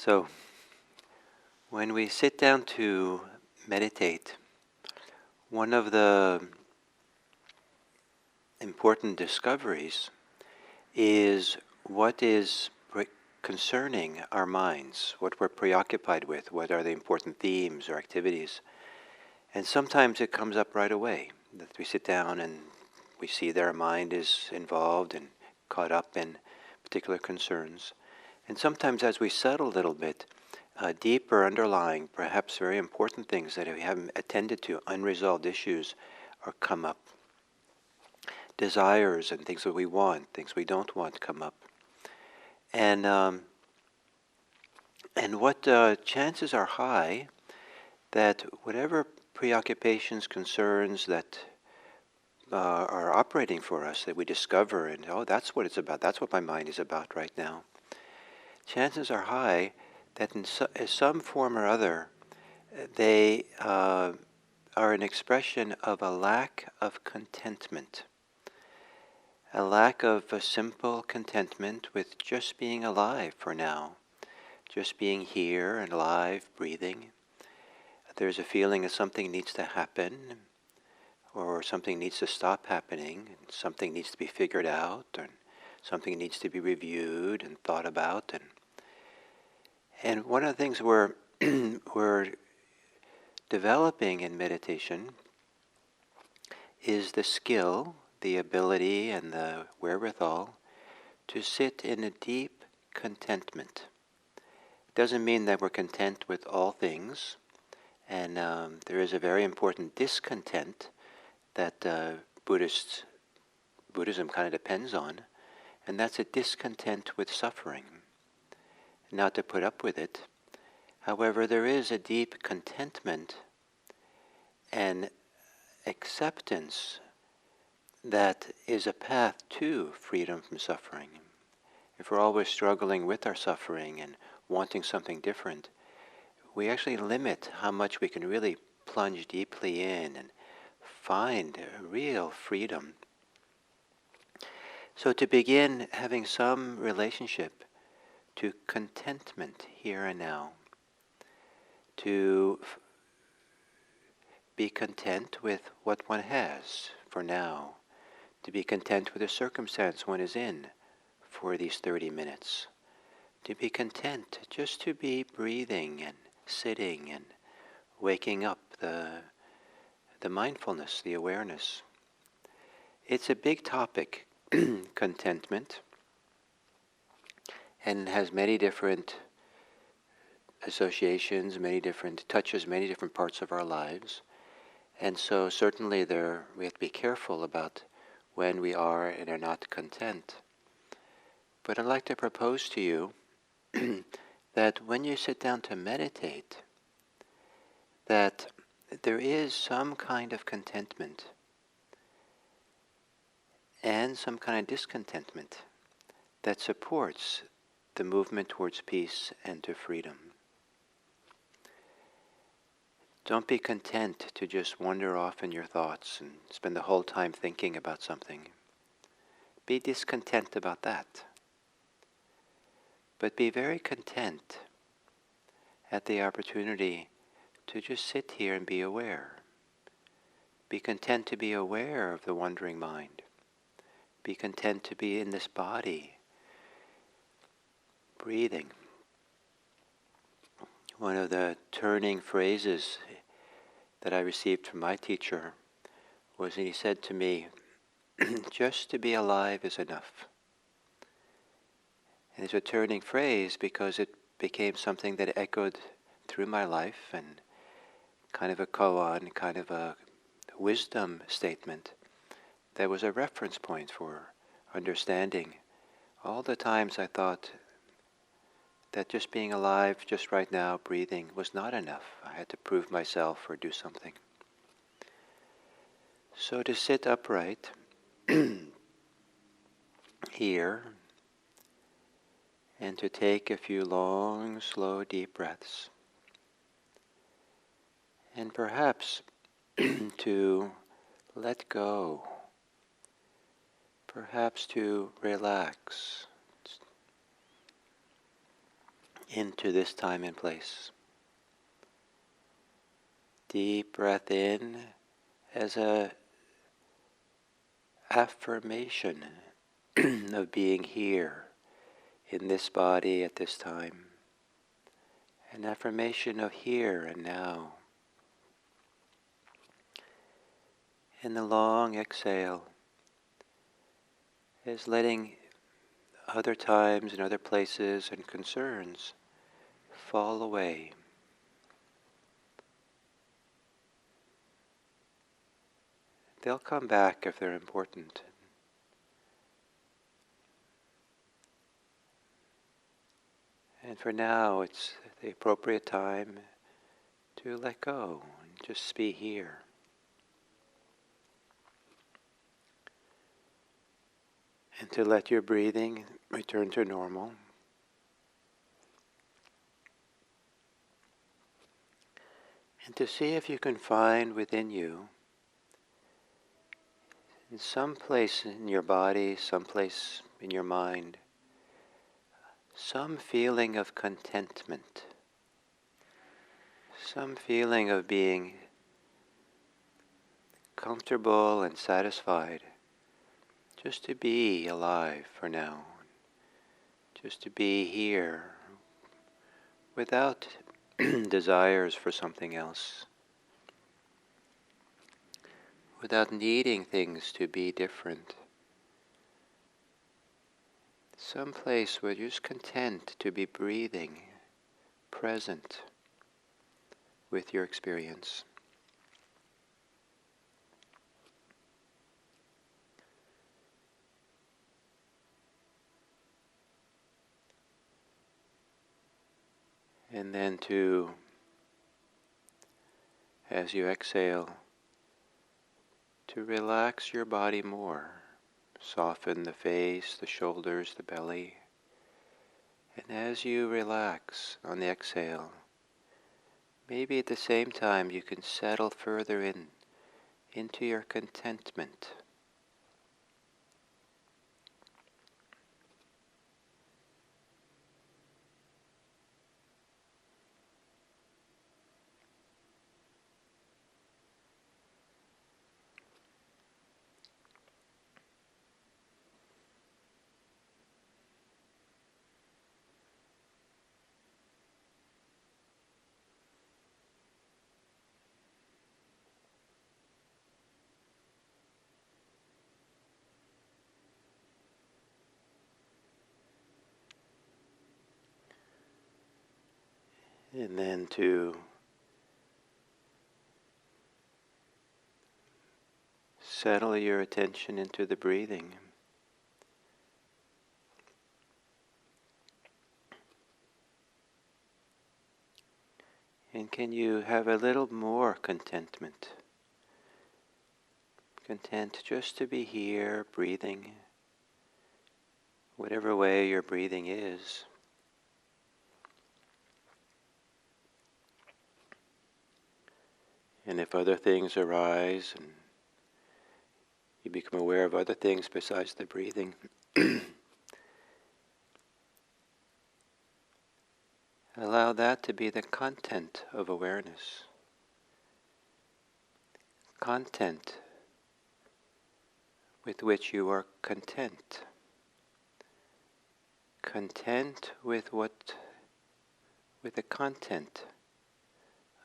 So, when we sit down to meditate, one of the important discoveries is what is concerning our minds, what we're preoccupied with, what are the important themes or activities. And sometimes it comes up right away, that we sit down and we see that our mind is involved and caught up in particular concerns. And sometimes as we settle a little bit, deeper underlying, perhaps very important things that we haven't attended to, unresolved issues, or come up. Desires and things that we want, things we don't want come up. And what chances are high that whatever preoccupations, concerns that are operating for us, that we discover, and that's what it's about, that's what my mind is about right now. Chances are high that in some form or other, they are an expression of a lack of contentment. A lack of a simple contentment with just being alive for now. Just being here and alive, breathing. There's a feeling that something needs to happen, or something needs to stop happening, and something needs to be figured out, or something needs to be reviewed and thought about. And one of the things we're developing in meditation is the skill, the ability, and the wherewithal to sit in a deep contentment. It doesn't mean that we're content with all things, and there is a very important discontent that Buddhism kind of depends on, and that's a discontent with suffering. Not to put up with it. However, there is a deep contentment and acceptance that is a path to freedom from suffering. If we're always struggling with our suffering and wanting something different, we actually limit how much we can really plunge deeply in and find real freedom. So to begin having some relationship to contentment here and now, to be content with what one has for now, to be content with the circumstance one is in for these 30 minutes, to be content just to be breathing and sitting and waking up the mindfulness, the awareness. It's a big topic, contentment, and has many different associations, touches many different parts of our lives. And so certainly we have to be careful about when we are and are not content. But I'd like to propose to you that when you sit down to meditate, that there is some kind of contentment and some kind of discontentment that supports the movement towards peace and to freedom. Don't be content to just wander off in your thoughts and spend the whole time thinking about something. Be discontent about that. But be very content at the opportunity to just sit here and be aware. Be content to be aware of the wandering mind. Be content to be in this body, breathing. One of the turning phrases that I received from my teacher was, he said to me, just to be alive is enough. And it's a turning phrase because it became something that echoed through my life and kind of a koan, kind of a wisdom statement that was a reference point for understanding all the times I thought that just being alive, just right now, breathing, was not enough. I had to prove myself or do something. So to sit upright here and to take a few long, slow, deep breaths. And perhaps to let go, perhaps to relax into this time and place. Deep breath in as a affirmation of being here in this body at this time. An affirmation of here and now. And the long exhale is letting other times and other places and concerns fall away. They'll come back if they're important. And for now, it's the appropriate time to let go and just be here. And to let your breathing return to normal. And to see if you can find within you, in some place in your body, some place in your mind, some feeling of contentment, some feeling of being comfortable and satisfied, just to be alive for now, just to be here without desires for something else, without needing things to be different. Some place where you're just content to be breathing, present with your experience. And then as you exhale, to relax your body more. Soften the face, the shoulders, the belly. And as you relax on the exhale, maybe at the same time you can settle further into your contentment. And then to settle your attention into the breathing. And can you have a little more contentment? Content just to be here, breathing, whatever way your breathing is. And if other things arise and you become aware of other things besides the breathing, allow that to be the content of awareness. Content with which you are content. Content with the content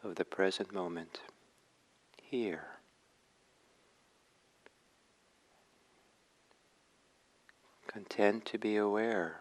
of the present moment, here. Content to be aware.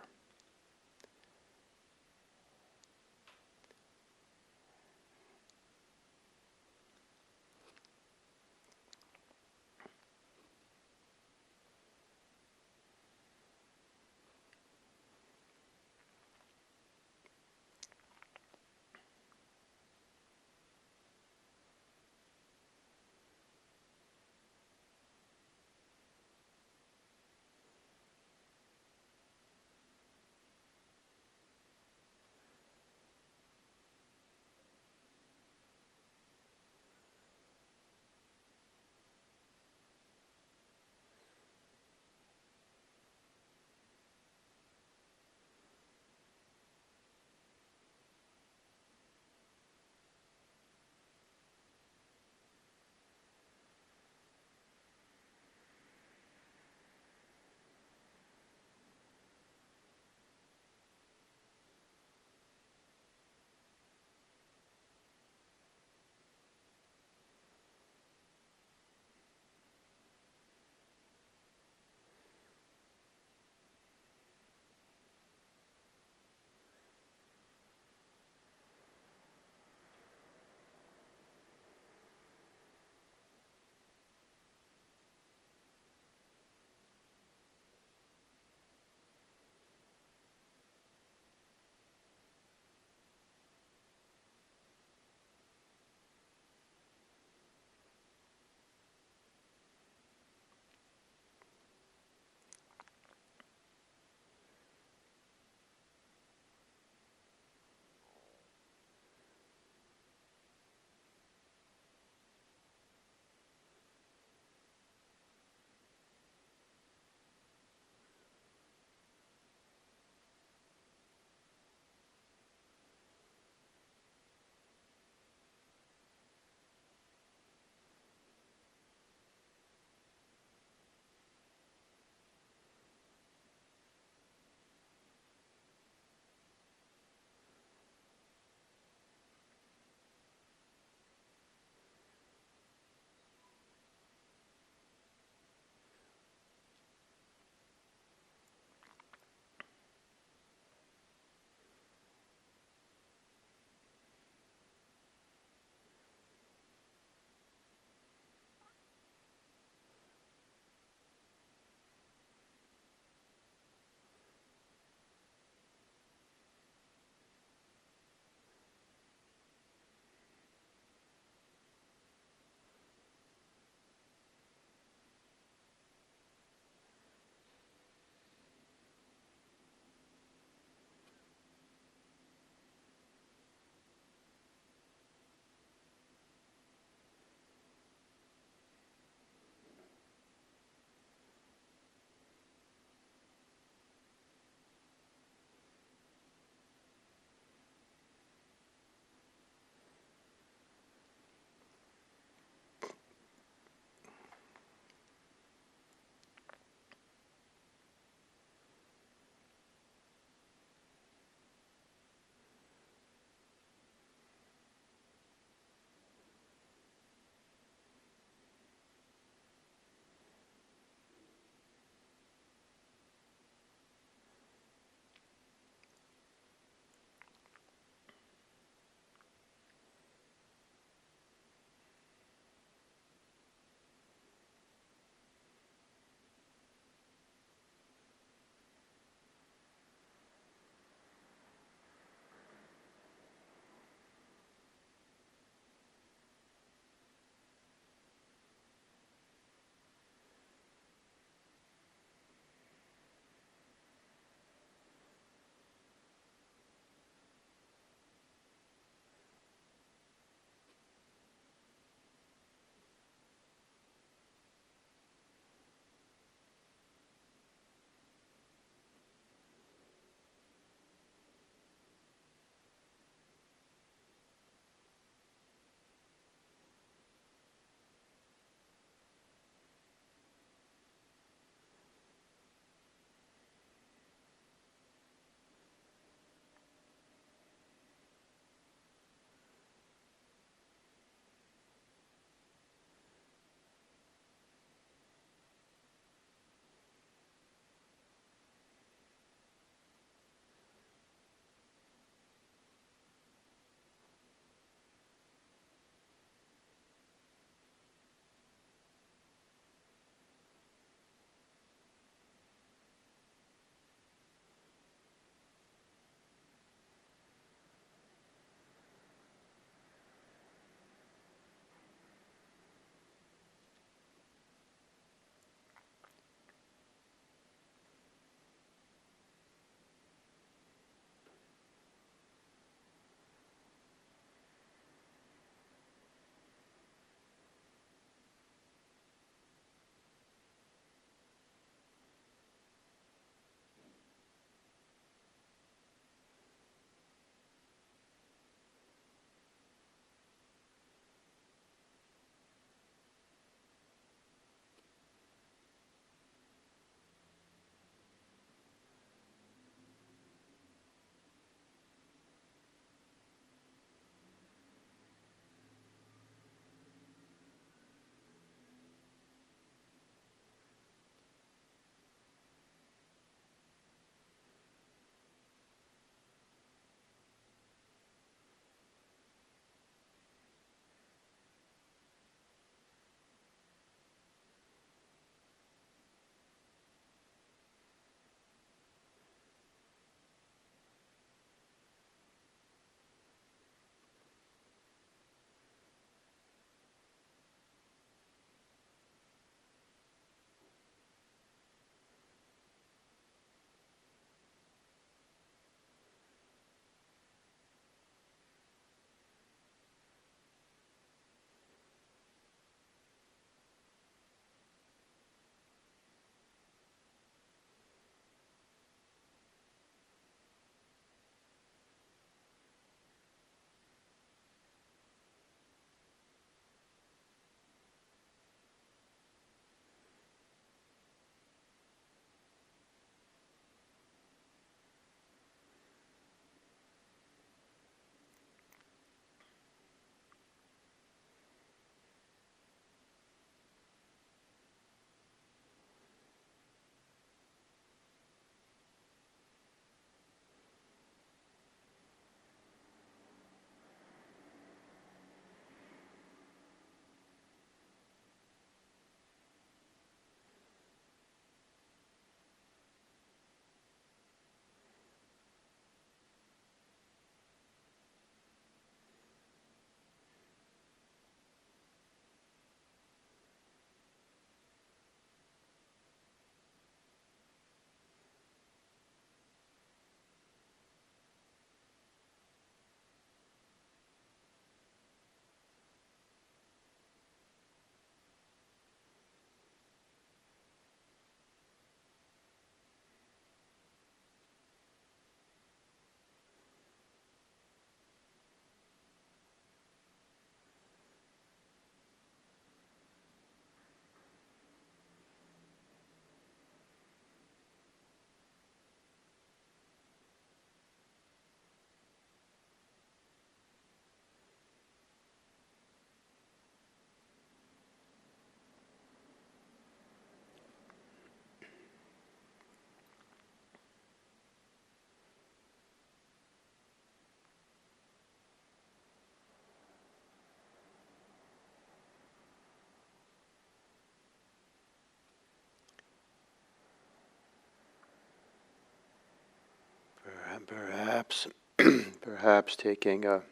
perhaps taking a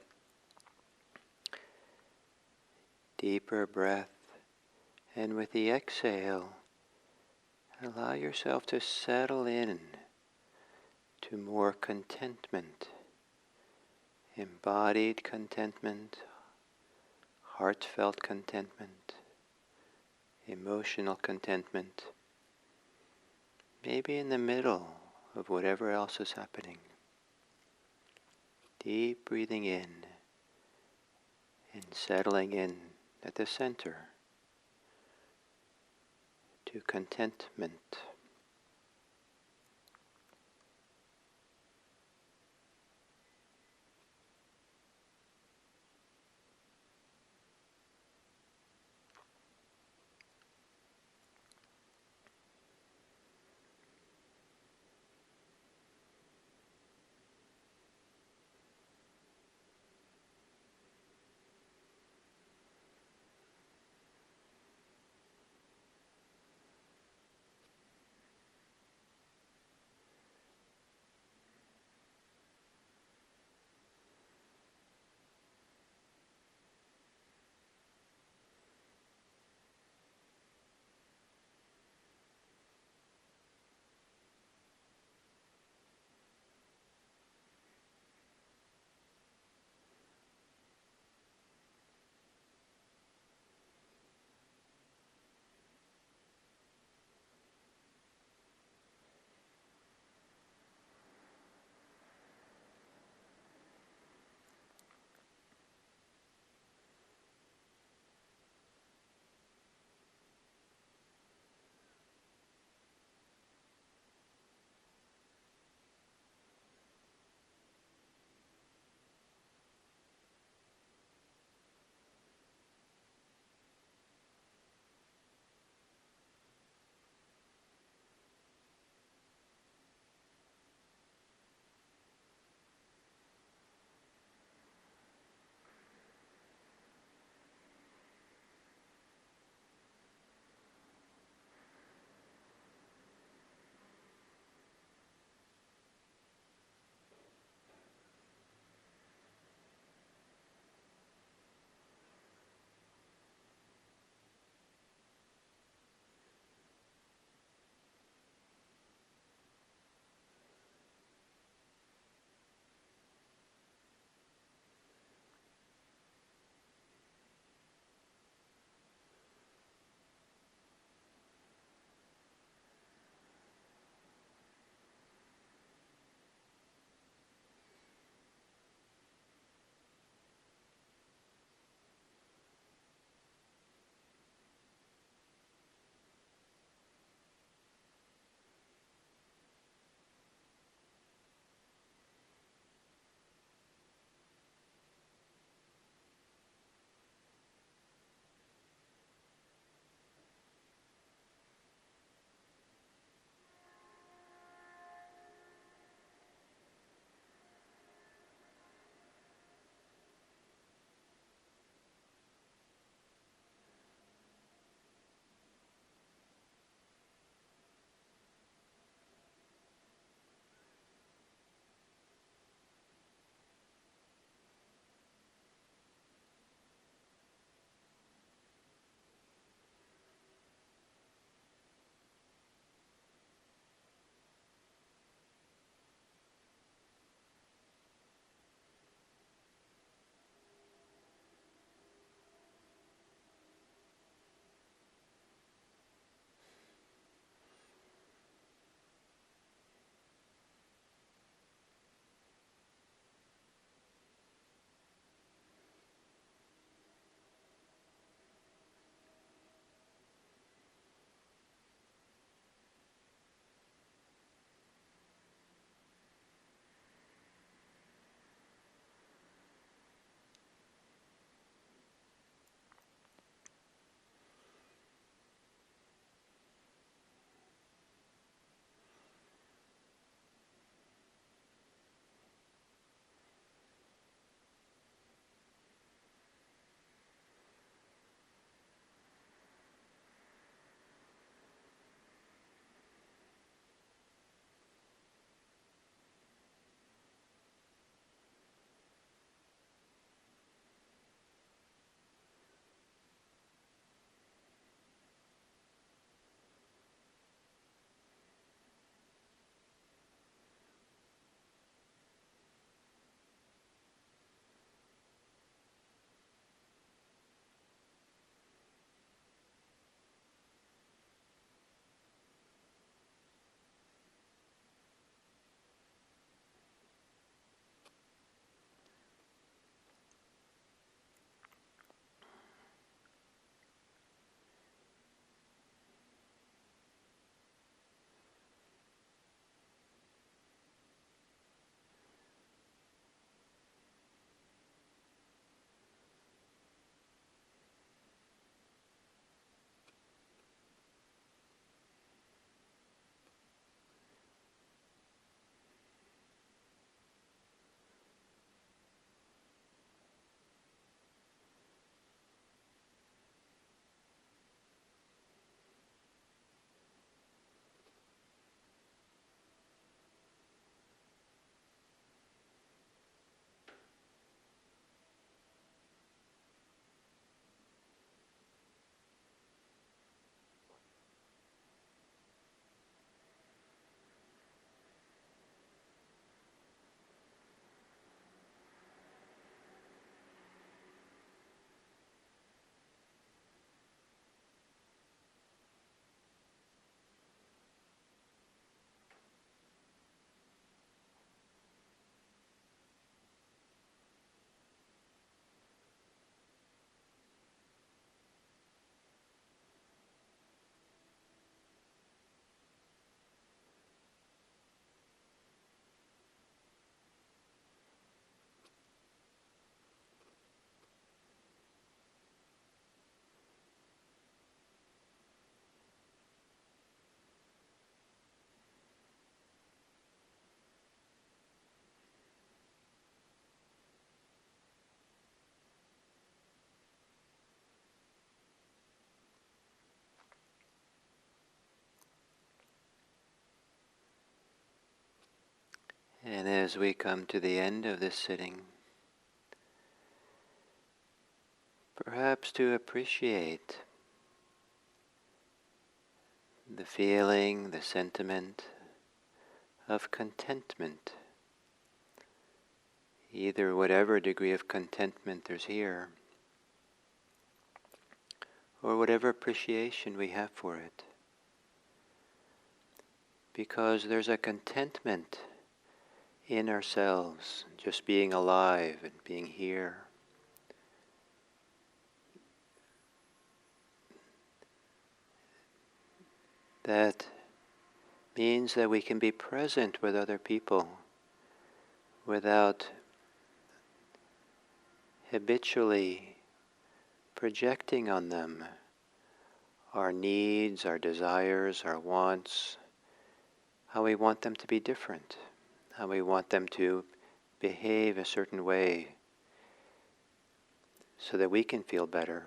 deeper breath, and with the exhale, allow yourself to settle in to more contentment, embodied contentment, heartfelt contentment, emotional contentment, maybe in the middle of whatever else is happening. Deep breathing in and settling in at the center to contentment. And as we come to the end of this sitting, perhaps to appreciate the feeling, the sentiment of contentment, either whatever degree of contentment there's here, or whatever appreciation we have for it. Because there's a contentment in ourselves, just being alive and being here. That means that we can be present with other people without habitually projecting on them our needs, our desires, our wants, how we want them to be different, how we want them to behave a certain way so that we can feel better.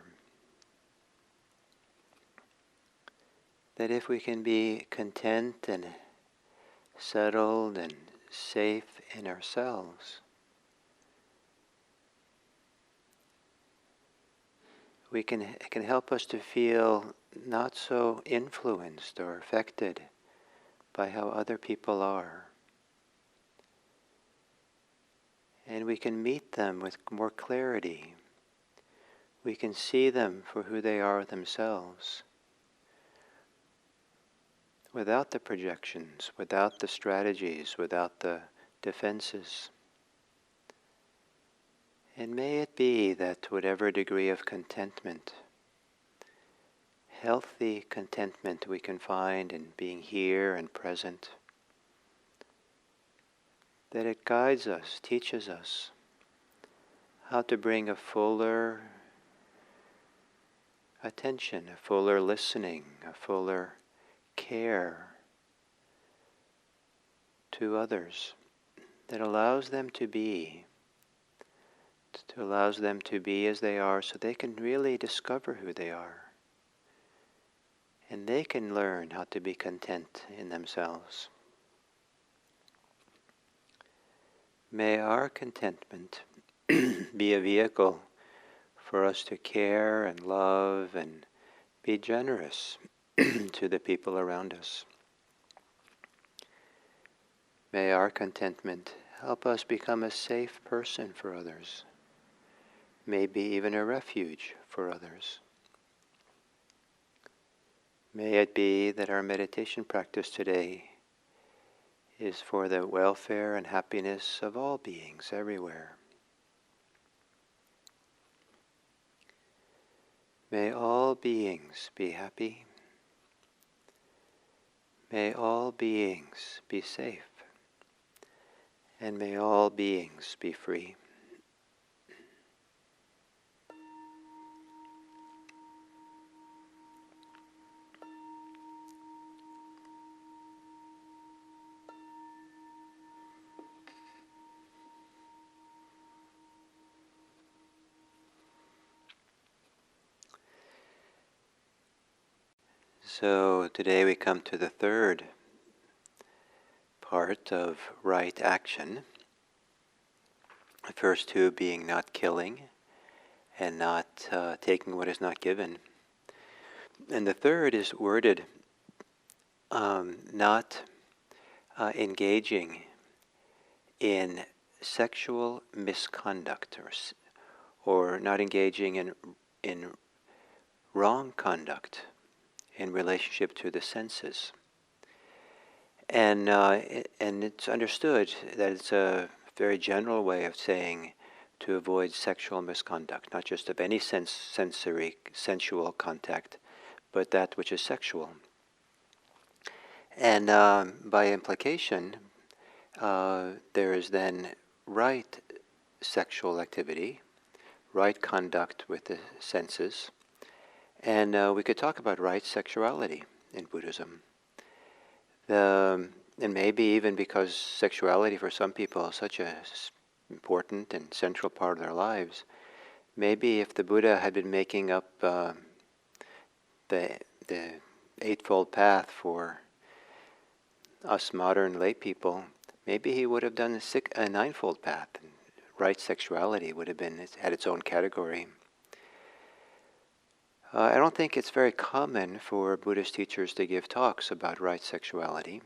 That if we can be content and settled and safe in ourselves, it can help us to feel not so influenced or affected by how other people are. And we can meet them with more clarity. We can see them for who they are themselves, without the projections, without the strategies, without the defenses. And may it be that whatever degree of contentment, healthy contentment we can find in being here and present, that it guides us, teaches us how to bring a fuller attention, a fuller listening, a fuller care to others, that allows them to be as they are, so they can really discover who they are. And they can learn how to be content in themselves. May our contentment be a vehicle for us to care and love and be generous to the people around us. May our contentment help us become a safe person for others, maybe even a refuge for others. May it be that our meditation practice today is for the welfare and happiness of all beings everywhere. May all beings be happy. May all beings be safe. And may all beings be free. So today we come to the third part of right action. The first two being not killing and not taking what is not given. And the third is worded not engaging in sexual misconduct or not engaging in wrong conduct in relationship to the senses. And it's understood that it's a very general way of saying to avoid sexual misconduct, not just of any sensual contact, but that which is sexual. And by implication, there is then right sexual activity, right conduct with the senses, and we could talk about right sexuality in Buddhism. And maybe even because sexuality for some people is such a important and central part of their lives, maybe if the Buddha had been making up the Eightfold Path for us modern lay people, maybe he would have done a ninefold path. And right sexuality would have had its own category. I don't think it's very common for Buddhist teachers to give talks about right sexuality.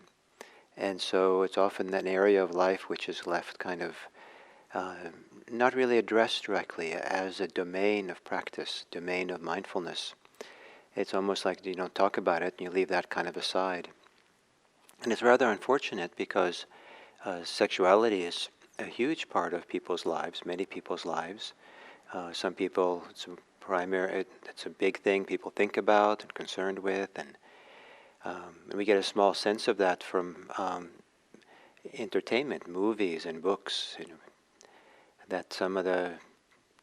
And so it's often an area of life which is left kind of not really addressed directly as a domain of practice, domain of mindfulness. It's almost like you don't talk about it and you leave that kind of aside. And it's rather unfortunate because sexuality is a huge part of people's lives, many people's lives. Some people, it's a big thing people think about and concerned with, and we get a small sense of that from entertainment, movies and books. That some of the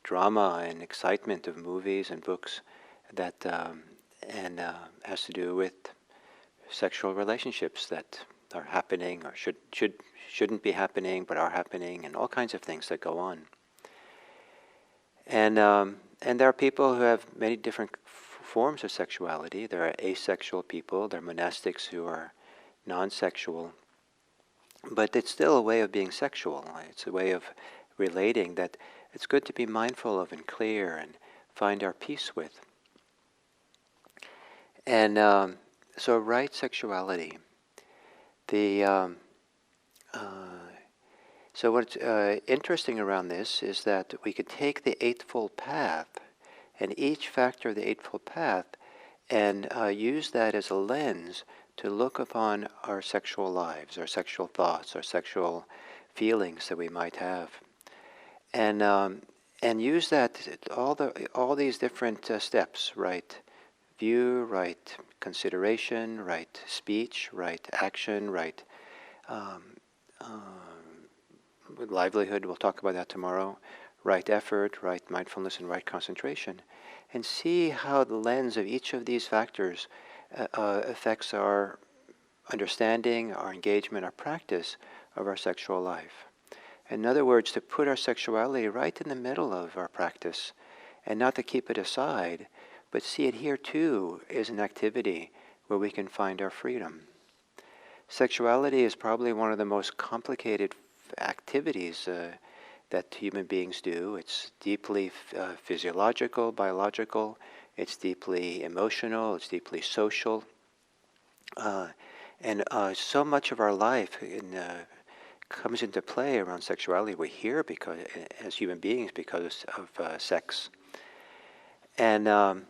drama and excitement of movies and books that has to do with sexual relationships that are happening or shouldn't be happening but are happening, and all kinds of things that go on. And there are people who have many different forms of sexuality. There are asexual people, there are monastics who are non-sexual, but it's still a way of being sexual. It's a way of relating that it's good to be mindful of and clear and find our peace with. And so right sexuality. So what's interesting around this is that we could take the Eightfold Path and each factor of the Eightfold Path and use that as a lens to look upon our sexual lives, our sexual thoughts, our sexual feelings that we might have. And use that, all these different steps, right view, right consideration, right speech, right action, right livelihood, we'll talk about that tomorrow, right effort, right mindfulness, and right concentration, and see how the lens of each of these factors affects our understanding, our engagement, our practice of our sexual life. In other words, to put our sexuality right in the middle of our practice, and not to keep it aside, but see it here too as an activity where we can find our freedom. Sexuality is probably one of the most complicated activities that human beings do. It's deeply physiological, biological, it's deeply emotional, it's deeply social. And so much of our life comes into play around sexuality. We're here because, as human beings, because of sex. And a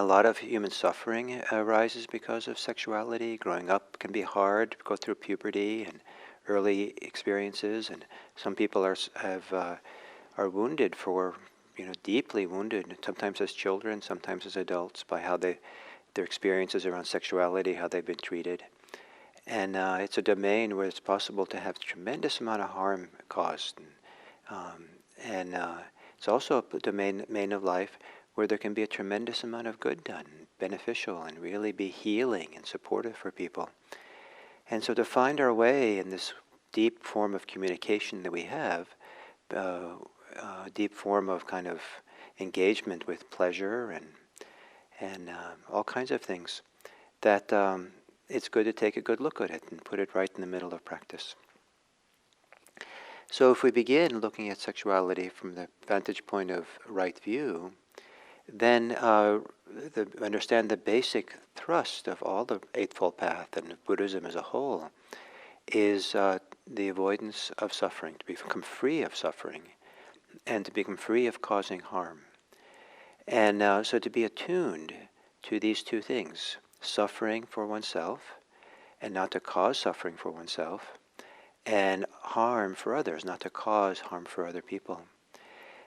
lot of human suffering arises because of sexuality. Growing up can be hard, go through puberty and early experiences, and some people are wounded deeply wounded, sometimes as children, sometimes as adults, by how their experiences around sexuality, how they've been treated. And it's a domain where it's possible to have a tremendous amount of harm caused. And it's also a domain of life where there can be a tremendous amount of good done, beneficial, and really be healing and supportive for people. And so to find our way in this deep form of communication that we have, deep form of kind of engagement with pleasure and all kinds of things, that it's good to take a good look at it and put it right in the middle of practice. So if we begin looking at sexuality from the vantage point of right view, then understand the basic thrust of all the Eightfold Path and of Buddhism as a whole is the avoidance of suffering, to become free of suffering, and to become free of causing harm. And so to be attuned to these two things, suffering for oneself, and not to cause suffering for oneself, and harm for others, not to cause harm for other people.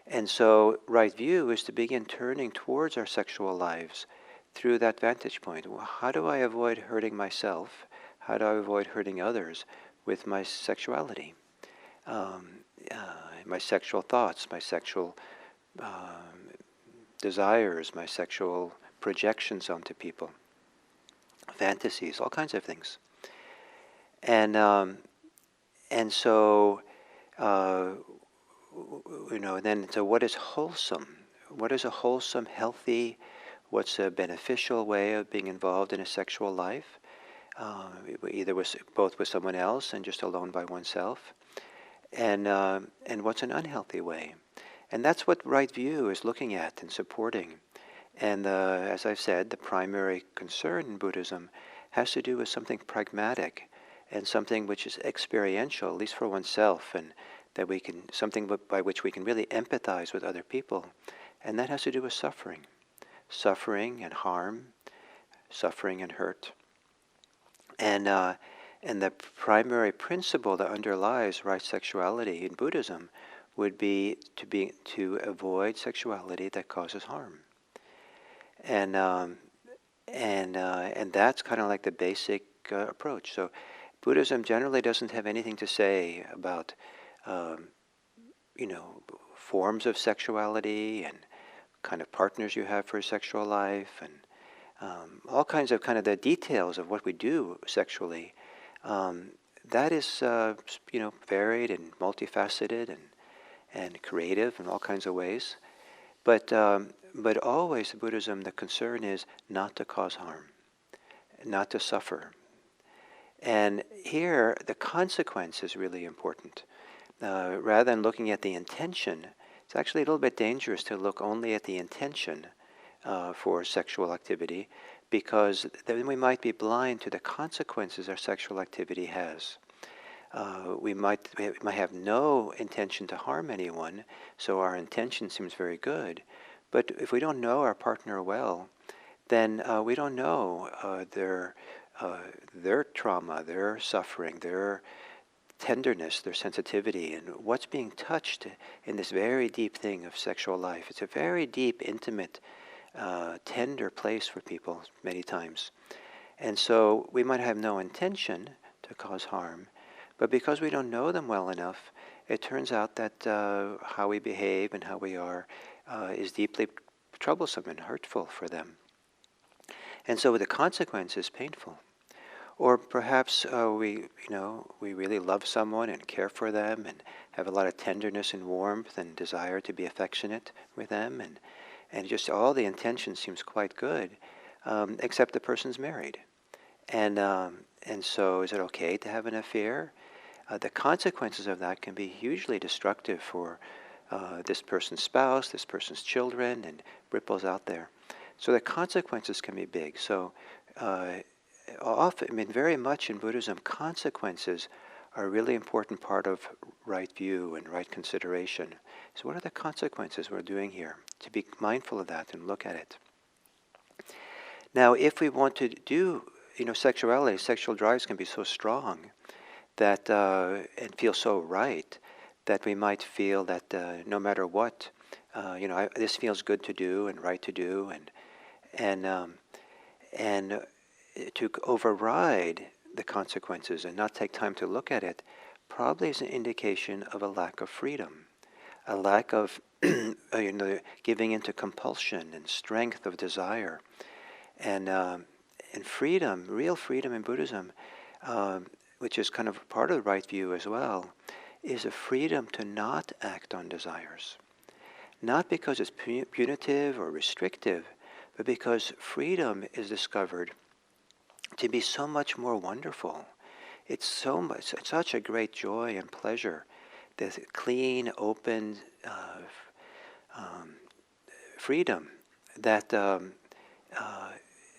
And so right view is to begin turning towards our sexual lives through that vantage point. Well, how do I avoid hurting myself? How do I avoid hurting others with my sexuality? My sexual thoughts, my sexual desires, my sexual projections onto people, fantasies, all kinds of things. And so then, so what is wholesome? What is a wholesome, healthy, what's a beneficial way of being involved in a sexual life? either both with someone else and just alone by oneself, and what's an unhealthy way. And that's what right view is looking at and supporting. And as I've said, the primary concern in Buddhism has to do with something pragmatic and something which is experiential, at least for oneself, and that we can, something by which we can really empathize with other people. And that has to do with suffering. Suffering and harm, suffering and hurt. And the primary principle that underlies right sexuality in Buddhism would be to avoid sexuality that causes harm. And that's kind of like the basic approach. So Buddhism generally doesn't have anything to say about forms of sexuality and kind of partners you have for a sexual life, and all kinds of kind of the details of what we do sexually. That is varied and multifaceted and creative in all kinds of ways. But always in Buddhism, the concern is not to cause harm, not to suffer. And here, the consequence is really important. Rather than looking at the intention, it's actually a little bit dangerous to look only at the intention for sexual activity, because then we might be blind to the consequences our sexual activity has. We might have no intention to harm anyone, so our intention seems very good. But if we don't know our partner well, then we don't know their trauma, their suffering, their tenderness, their sensitivity, and what's being touched in this very deep thing of sexual life. It's a very deep, intimate, tender place for people many times. And so we might have no intention to cause harm, but because we don't know them well enough, it turns out that how we behave and how we are is deeply troublesome and hurtful for them. And so the consequence is painful. Or perhaps we really love someone and care for them and have a lot of tenderness and warmth and desire to be affectionate with them, and just all the intention seems quite good, except the person's married. And so is it okay to have an affair? The consequences of that can be hugely destructive for this person's spouse, this person's children, and ripples out there. So the consequences can be big. So very much in Buddhism, consequences are a really important part of right view and right consideration. So what are the consequences we're doing here? To be mindful of that and look at it. Now, if we want to do, sexuality, sexual drives can be so strong that and feel so right that we might feel that no matter what, this feels good to do and right to do, and to override the consequences and not take time to look at it probably is an indication of a lack of freedom, a lack of giving into compulsion and strength of desire, and freedom, real freedom in Buddhism, which is kind of part of the right view as well, is a freedom to not act on desires. Not because it's punitive or restrictive, but because freedom is discovered to be so much more wonderful. It's such a great joy and pleasure. This clean, open freedom that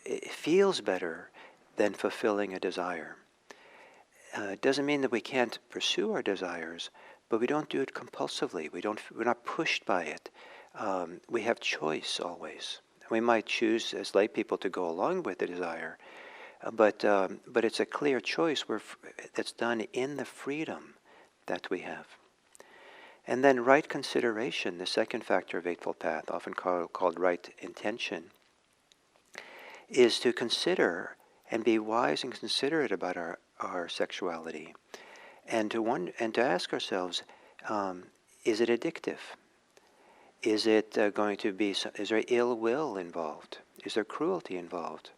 it feels better than fulfilling a desire. It doesn't mean that we can't pursue our desires, but we don't do it compulsively. We're not pushed by it. We have choice always. We might choose as lay people to go along with the desire, but it's a clear choice that's done in the freedom that we have. And then right consideration, the second factor of Eightfold Path, often called right intention, is to consider and be wise and considerate about our sexuality, and to ask ourselves, is it addictive? Is it going to be? Is there ill will involved? Is there cruelty involved?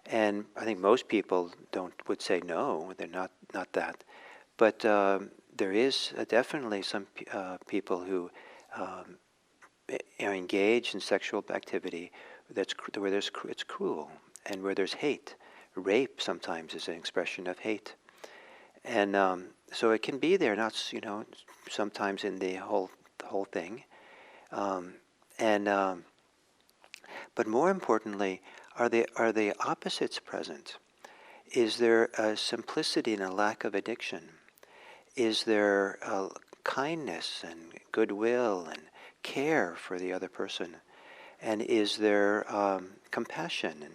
And I think most people would say no, they're not that. But there is definitely some people who are engaged in sexual activity where it's cruel and where there's hate rape sometimes is an expression of hate. And so it can be there, not, sometimes in the whole thing. Um, and But more importantly, are the opposites present? Is there a simplicity and a lack of addiction? Is there kindness and goodwill and care for the other person? And is there compassion and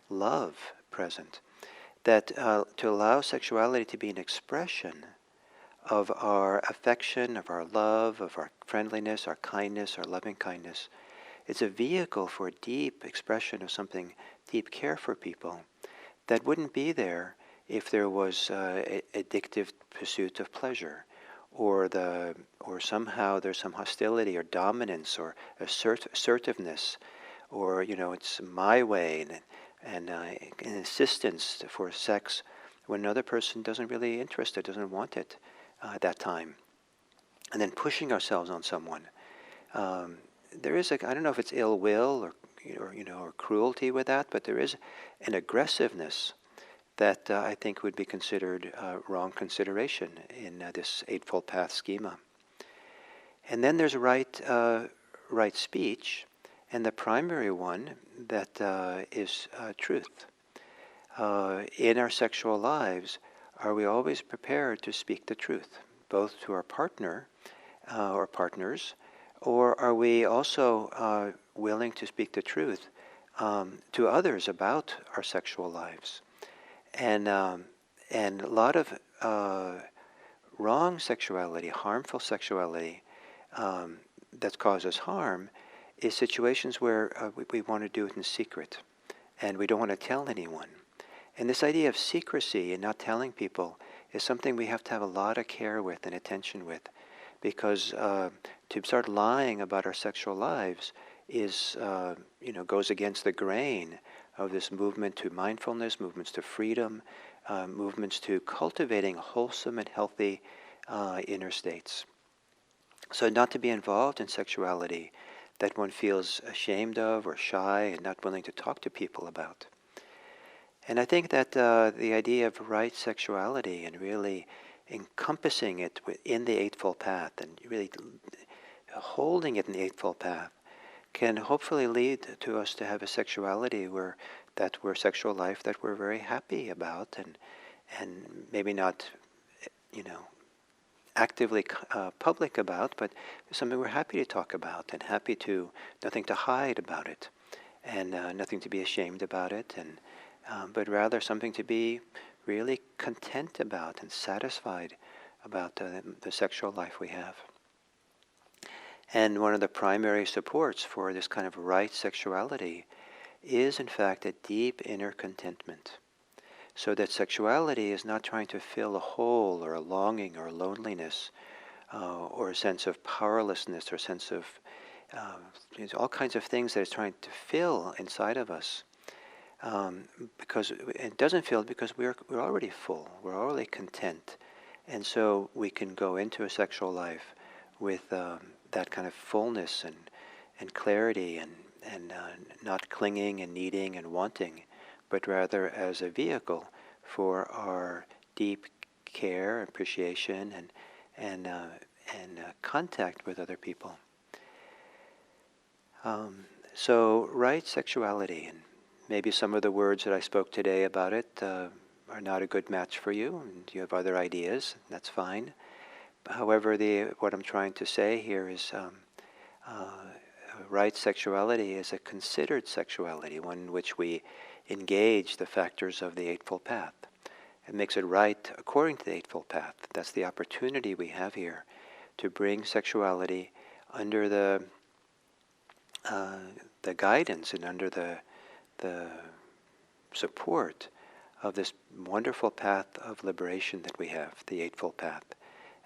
love present? That to allow sexuality to be an expression of our affection, of our love, of our friendliness, our kindness, our loving kindness. It's a vehicle for a deep expression of something, deep care for people, that wouldn't be there if there was addictive pursuit of pleasure, or somehow there's some hostility or dominance or assertiveness, or it's my way, and an insistence for sex when another person doesn't really interested, doesn't want it at that time, and then pushing ourselves on someone. There is I don't know if it's ill will or cruelty with that, but there is an aggressiveness that I think would be considered wrong consideration in this Eightfold Path schema. And then there's right speech, and the primary one that is truth. In our sexual lives, are we always prepared to speak the truth, both to our partner or partners, or are we also willing to speak the truth to others about our sexual lives? And a lot of wrong sexuality, harmful sexuality that causes harm is situations where we want to do it in secret, and we don't want to tell anyone. And this idea of secrecy and not telling people is something we have to have a lot of care with and attention with, because to start lying about our sexual lives is, goes against the grain of this movement to mindfulness, movements to freedom, movements to cultivating wholesome and healthy inner states. So not to be involved in sexuality that one feels ashamed of or shy and not willing to talk to people about. And I think that the idea of right sexuality and really encompassing it in the Eightfold Path and really holding it in the Eightfold Path can hopefully lead to us to have a sexuality where sexual life that we're very happy about, and maybe not, actively public about, but something we're happy to talk about and nothing to hide about it, and nothing to be ashamed about it, and but rather something to be really content about and satisfied about the sexual life we have. And one of the primary supports for this kind of right sexuality is, in fact, a deep inner contentment. So that sexuality is not trying to fill a hole or a longing or a loneliness or a sense of powerlessness or a sense of all kinds of things that it's trying to fill inside of us. Because it doesn't fill because we're already full, we're already content. And so we can go into a sexual life with that kind of fullness and clarity and not clinging and needing and wanting, but rather as a vehicle for our deep care, appreciation, and contact with other people. So right sexuality, and maybe some of the words that I spoke today about it are not a good match for you, and you have other ideas, that's fine. However, what I'm trying to say here is right sexuality is a considered sexuality, one in which we engage the factors of the Eightfold Path. It makes it right according to the Eightfold Path. That's the opportunity we have here to bring sexuality under the guidance and under the support of this wonderful path of liberation that we have, the Eightfold Path.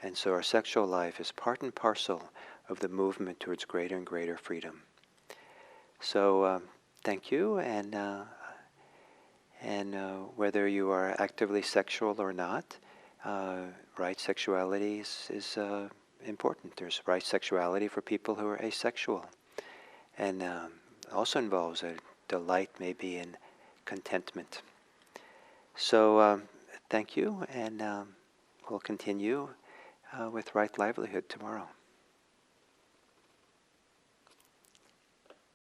And so our sexual life is part and parcel of the movement towards greater and greater freedom. So thank you, and whether you are actively sexual or not, right sexuality is important. There's right sexuality for people who are asexual, and also involves a delight maybe in contentment. So thank you, and we'll continue with Right Livelihood tomorrow.